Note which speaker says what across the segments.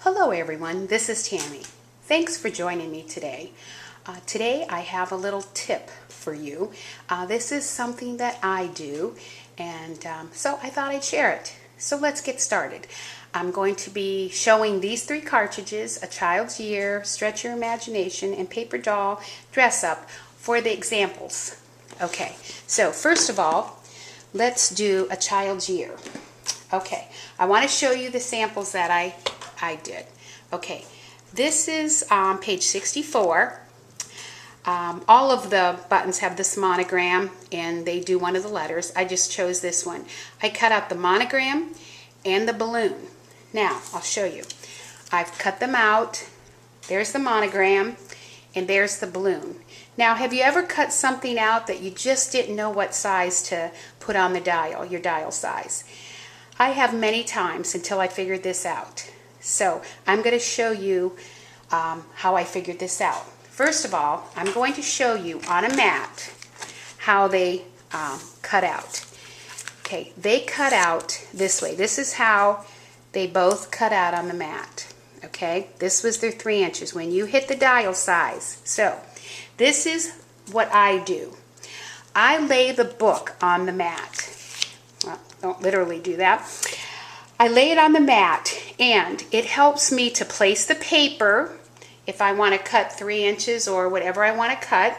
Speaker 1: Hello everyone, this is Tammy. Thanks for joining me today. Today I have a little tip for you. This is something that I do, and so I thought I'd share it. So let's get started. I'm going to be showing these three cartridges, A Child's Year, Stretch Your Imagination, and Paper Doll Dress Up for the examples. Okay, so first of all, let's do A Child's Year. Okay, I want to show you the samples that I did. Okay, this is page 64. All of the buttons have this monogram and they do one of the letters. I just chose this one. I cut out the monogram and the balloon. Now, I'll show you. I've cut them out. There's the monogram and there's the balloon. Now, have you ever cut something out that you just didn't know what size to put on the dial, your dial size? I have many times until I figured this out. So I'm going to show you how I figured this out. First of all, I'm going to show you on a mat how they cut out. Okay, they cut out this way. This is how they both cut out on the mat. Okay, this was their 3 inches when you hit the dial size. So this is what I do. I lay the book on the mat. Well, don't literally do that. I lay it on the mat and it helps me to place the paper if I want to cut 3 inches or whatever I want to cut,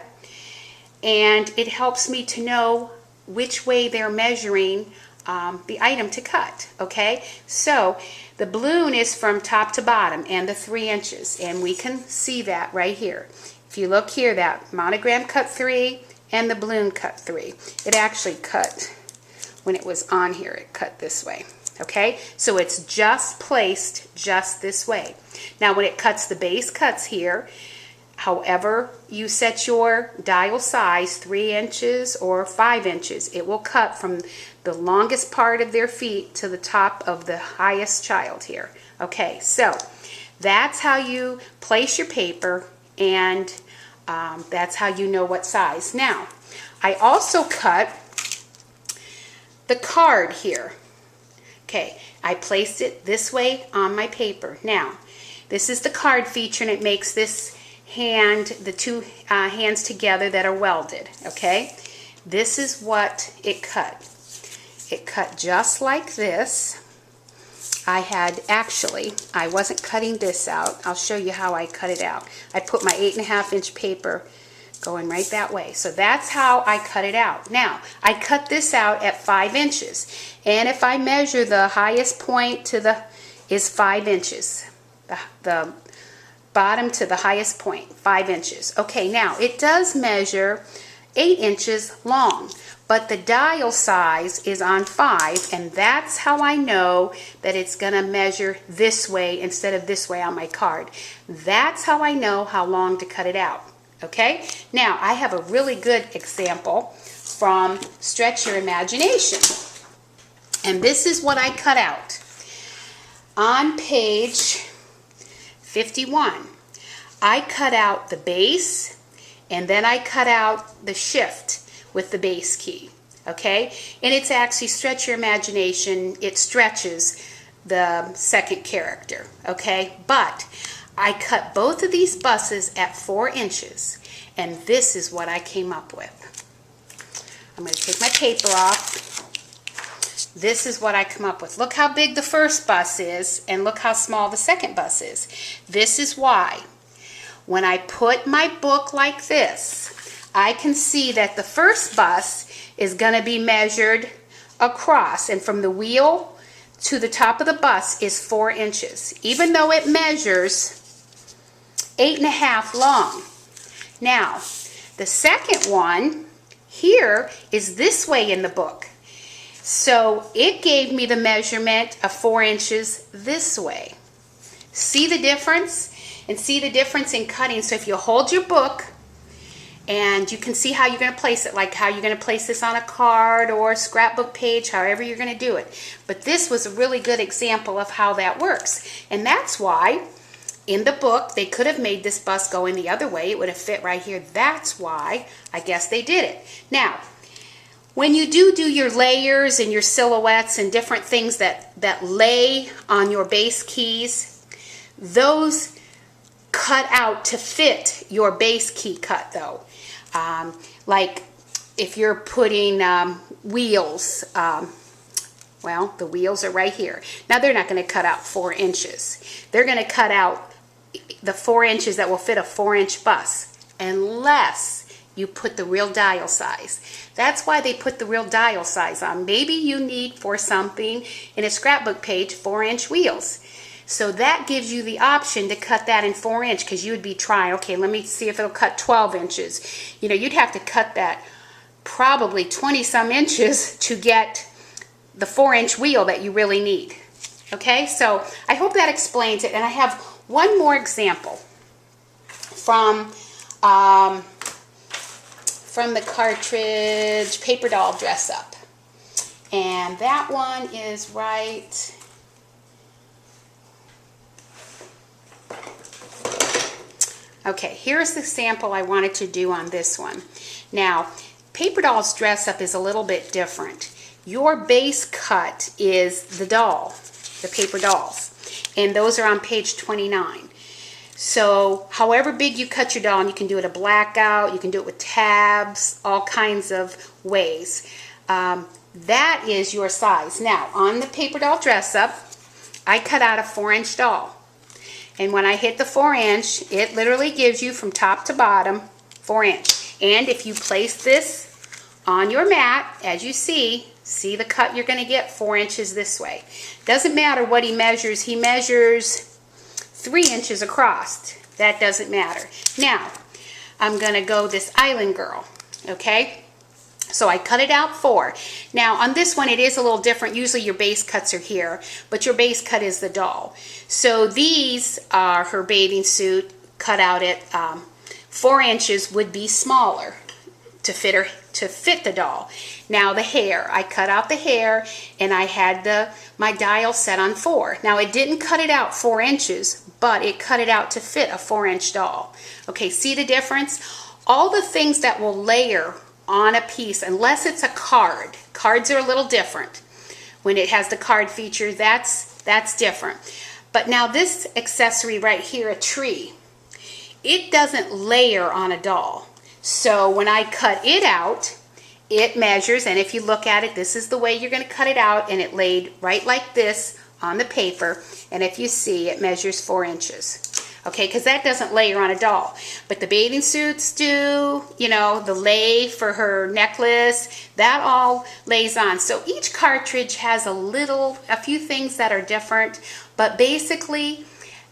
Speaker 1: and it helps me to know which way they're measuring the item to cut. Okay, so the balloon is from top to bottom and the 3 inches, and we can see that right here. If you look here, that monogram cut 3 and the balloon cut 3. It actually cut, when it was on here, it cut this way. Okay, so it's just placed just this way. Now when it cuts, the base cuts here, however you set your dial size, 3 inches or 5 inches, it will cut from the longest part of their feet to the top of the highest child here. Okay, so that's how you place your paper, and that's how you know what size. Now, I also cut the card here. Okay, I placed it this way on my paper. Now, this is the card feature, and it makes this hand, the two hands together that are welded. Okay, this is what it cut. It cut just like this. I wasn't cutting this out. I'll show you how I cut it out. I put my 8.5 inch paper going right that way. So that's how I cut it out. Now, I cut this out at 5 inches. And if I measure, the highest point to is 5 inches. The bottom to the highest point, 5 inches. Okay, now it does measure 8 inches long, but the dial size is on 5, and that's how I know that it's going to measure this way instead of this way on my card. That's how I know how long to cut it out. Okay, now I have a really good example from Stretch Your Imagination. And this is what I cut out. On page 51, I cut out the base, and then I cut out the shift with the base key. Okay, and it's actually Stretch Your Imagination. It stretches the second character. Okay, but I cut both of these buses at 4 inches, and this is what I came up with. I'm going to take my paper off. This is what I come up with. Look how big the first bus is, and look how small the second bus is. This is why. When I put my book like this, I can see that the first bus is going to be measured across, and from the wheel to the top of the bus is 4 inches, even though it measures 8.5 long. Now, the second one here is this way in the book. So it gave me the measurement of 4 inches this way. See the difference? And see the difference in cutting. So if you hold your book, and you can see how you're going to place it, like how you're going to place this on a card or a scrapbook page, however you're going to do it. But this was a really good example of how that works. And that's why in the book they could have made this bus going the other way. It would have fit right here. That's why I guess they did it. Now, when you do your layers and your silhouettes and different things that lay on your base keys, those cut out to fit your base key cut though. Like if you're putting wheels, well, the wheels are right here. Now they're not going to cut out 4 inches. They're going to cut out the 4 inches that will fit a 4-inch bus, unless you put the real dial size. That's why they put the real dial size on. Maybe you need for something in a scrapbook page 4-inch wheels. So that gives you the option to cut that in 4-inch, because you would be trying, okay, let me see if it'll cut 12 inches. You know, you'd have to cut that probably 20 some inches to get the 4-inch wheel that you really need. Okay, so I hope that explains it. And I have one more example from the cartridge Paper Doll Dress Up. And that one is right... Okay, here's the sample I wanted to do on this one. Now, Paper Dolls Dress Up is a little bit different. Your base cut is the doll, the paper dolls, and those are on page 29. So, however big you cut your doll, and you can do it a blackout, you can do it with tabs, all kinds of ways. That is your size. Now, on the Paper Doll Dress Up, I cut out a 4-inch doll. And when I hit the 4-inch, it literally gives you from top to bottom 4-inch. And if you place this on your mat, as you see the cut you're going to get 4 inches this way. Doesn't matter what he measures 3 inches across. That doesn't matter. Now, I'm going to go this Island Girl, okay? So I cut it out 4. Now on this one it is a little different. Usually your base cuts are here, but your base cut is the doll. So these are her bathing suit cut out at 4 inches would be smaller to fit the doll. Now the hair, I cut out the hair and I had my dial set on 4. Now it didn't cut it out 4 inches, but it cut it out to fit a 4-inch doll. Okay, see the difference? All the things that will layer on a piece, unless it's a card. Cards are a little different. When it has the card feature, that's different. But now this accessory right here, a tree, it doesn't layer on a doll. So when I cut it out, it measures, and if you look at it, this is the way you're going to cut it out, and it laid right like this on the paper, and if you see, it measures 4 inches. Okay, because that doesn't layer on a doll. But the bathing suits do, you know, the lay for her necklace, that all lays on. So each cartridge has a few things that are different, but basically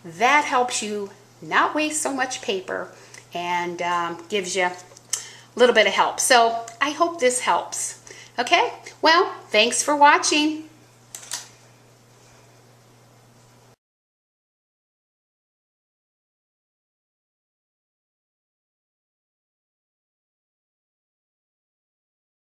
Speaker 1: that helps you not waste so much paper and gives you a little bit of help. So I hope this helps. Okay, well, thanks for watching.